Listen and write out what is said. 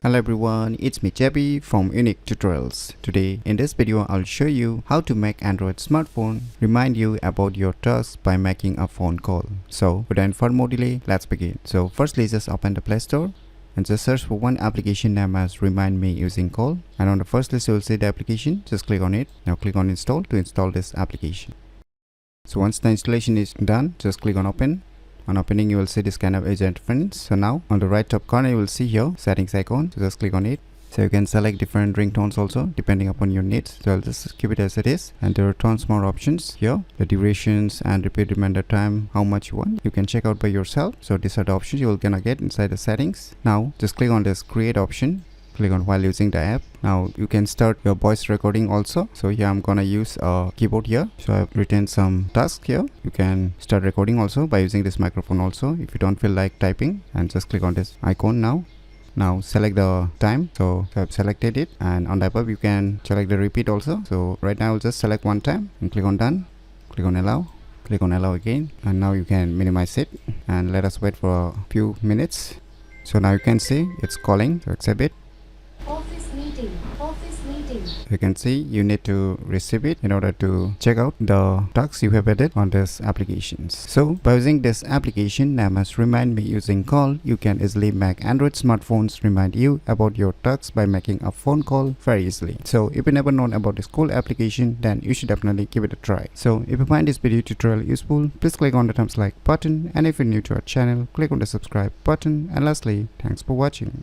Hello everyone, it's me JB from UniqueTutorials. Today in this video I'll show you how to make Android smartphone remind you about your tasks by making a phone call. So without further more delay, let's begin. So firstly just open the Play Store and just search for one application named as Remind Me Using Call, and on the first list you will see the application. Just click on it. Now click on install to install this application. So once the installation is done, just click on open. On opening you will see this kind of user interface. So now on the right top corner you will see here settings icon, so just click on it. So you can select different ringtones also depending upon your needs. So I'll just keep it as it is, and there are tons more options here, the durations and repeat reminder time, how much you want, you can check out by yourself. So these are the options you will gonna get inside the settings. Now just click on this create option. Click on while using the app. Now you can start your voice recording also. So here I'm gonna use a keyboard here. So I've written some tasks here. You can start recording also by using this microphone also if you don't feel like typing, and just click on this icon now. Now select the time. So I've selected it, and on the above you can select the repeat also. So right now I'll just select one time and click on done. Click on allow. Click on allow again, and now you can minimize it and let us wait for a few minutes. So now you can see it's calling. So accept it. Office meeting. You can see you need to receive it in order to check out the tasks you have added on this applications. So by using this application named as Remind Me Using Call, you can easily make Android smartphones remind you about your tasks by making a phone call very easily. So if you never known about this cool application, then you should definitely give it a try. So if you find this video tutorial useful, please click on the thumbs like button, and if you're new to our channel, click on the subscribe button, and lastly, thanks for watching.